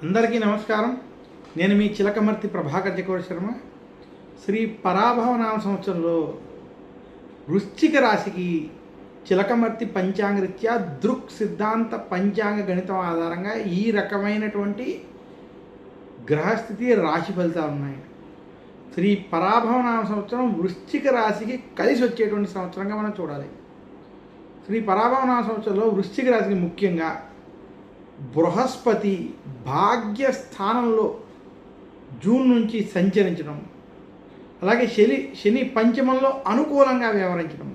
అందరికీ నమస్కారం. నేను మీ చిలకమర్తి ప్రభాకర్ చక్రవర్తి శర్మ. శ్రీ పరాభవనామ సంవత్సరంలో వృశ్చిక రాశికి చిలకమర్తి పంచాంగరీత్యా దృక్ సిద్ధాంత పంచాంగ గణితం ఆధారంగా ఈ రకమైనటువంటి గ్రహస్థితి రాశి ఫలితాలు ఉన్నాయి. శ్రీ పరాభవనామ సంవత్సరం వృశ్చిక రాశికి కలిసి వచ్చేటువంటి సంవత్సరంగా మనం చూడాలి. శ్రీ పరాభవనామ సంవత్సరంలో వృశ్చిక రాశికి ముఖ్యంగా బృహస్పతి భాగ్యస్థానంలో జూన్ నుంచి సంచరించడం, అలాగే శని పంచమంలో అనుకూలంగా వ్యవహరించడం,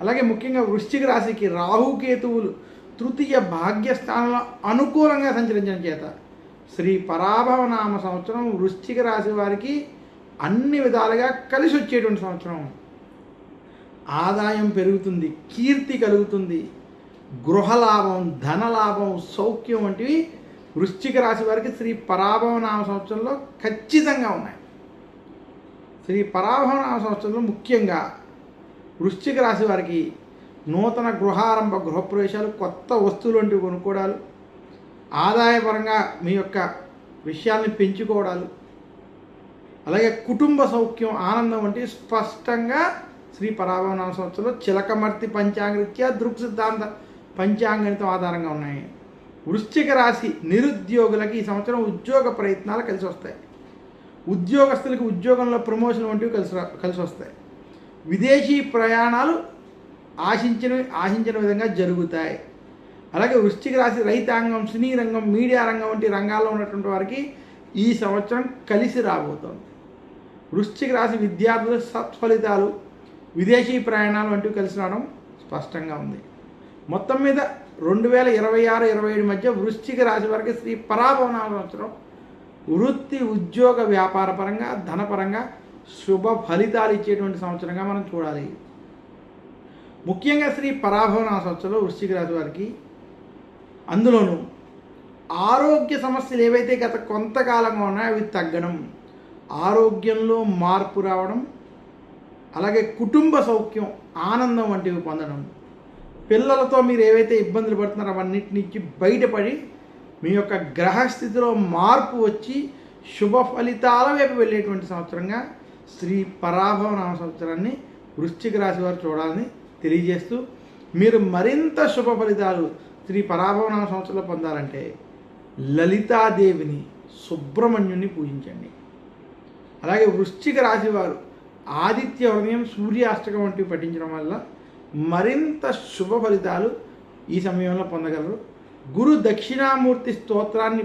అలాగే ముఖ్యంగా వృశ్చిక రాశికి రాహుకేతువులు తృతీయ భాగ్యస్థానంలో అనుకూలంగా సంచరించడం చేత శ్రీ పరాభవనామ సంవత్సరం వృశ్చిక రాశి వారికి అన్ని విధాలుగా కలిసి వచ్చేటువంటి సంవత్సరం. ఆదాయం పెరుగుతుంది, కీర్తి కలుగుతుంది, గృహలాభం, ధనలాభం, సౌఖ్యం వంటివి వృశ్చిక రాశి వారికి శ్రీ పరాభవనామ సంవత్సరంలో ఖచ్చితంగా ఉన్నాయి. శ్రీ పరాభవనామ సంవత్సరంలో ముఖ్యంగా వృశ్చిక రాశి వారికి నూతన గృహారంభ, గృహప్రవేశాలు, కొత్త వస్తువులు వంటివి కొనుక్కోవడాలు, ఆదాయపరంగా మీ యొక్క విషయాల్ని పెంచుకోవడాలు, అలాగే కుటుంబ సౌఖ్యం, ఆనందం వంటివి స్పష్టంగా శ్రీ పరాభవనామ సంవత్సరంలో చిలకమర్తి పంచాంగరీత్యా దృక్ సిద్ధాంత పంచాంగణితం ఆధారంగా ఉన్నాయి. వృశ్చిక రాశి నిరుద్యోగులకి ఈ సంవత్సరం ఉద్యోగ ప్రయత్నాలు కలిసి వస్తాయి. ఉద్యోగస్తులకి ఉద్యోగంలో ప్రమోషన్ వంటివి కలిసి వస్తాయి. విదేశీ ప్రయాణాలు ఆశించిన విధంగా జరుగుతాయి. అలాగే వృశ్చిక రాశి రైతాంగం, సినీ రంగం, మీడియా రంగం వంటి రంగాల్లో ఉన్నటువంటి వారికి ఈ సంవత్సరం కలిసి రాబోతోంది. వృశ్చిక రాశి విద్యార్థుల సత్ఫలితాలు, విదేశీ ప్రయాణాలు వంటివి కలిసి రావడం స్పష్టంగా ఉంది. మొత్తం మీద 2026-27 మధ్య వృశ్చిక రాశి వారికి శ్రీ పరాభవనామ సంవత్సరం వృత్తి, ఉద్యోగ, వ్యాపార పరంగా, ధనపరంగా శుభ ఫలితాలు ఇచ్చేటువంటి సంవత్సరంగా మనం చూడాలి. ముఖ్యంగా శ్రీ పరాభవనామ సంవత్సరంలో వృశ్చిక రాశి వారికి అందులోనూ ఆరోగ్య సమస్యలు ఏవైతే గత కొంతకాలంగా ఉన్నాయో అవి తగ్గడం, ఆరోగ్యంలో మార్పు రావడం, అలాగే కుటుంబ సౌఖ్యం, ఆనందం వంటివి పొందడం, పిల్లలతో మీరు ఏవైతే ఇబ్బందులు పడుతున్నారో అవన్నిటి నుంచి బయటపడి మీ యొక్క గ్రహస్థితిలో మార్పు వచ్చి శుభ ఫలితాల వైపు వెళ్ళేటువంటి సంవత్సరంగా శ్రీ పరాభవనామ సంవత్సరాన్ని వృశ్చిక రాశి వారు చూడాలని తెలియజేస్తూ, మీరు మరింత శుభ ఫలితాలు శ్రీ పరాభవనామ సంవత్సరంలో పొందాలంటే లలితాదేవిని, సుబ్రహ్మణ్యుని పూజించండి. అలాగే వృశ్చిక రాశి వారు ఆదిత్య హృదయం, సూర్యాష్టకం వంటివి పఠించడం వల్ల మరింత శుభ ఫలితాలు ఈ సమయంలో పొందగలరు. గురు దక్షిణామూర్తి స్తోత్రాన్ని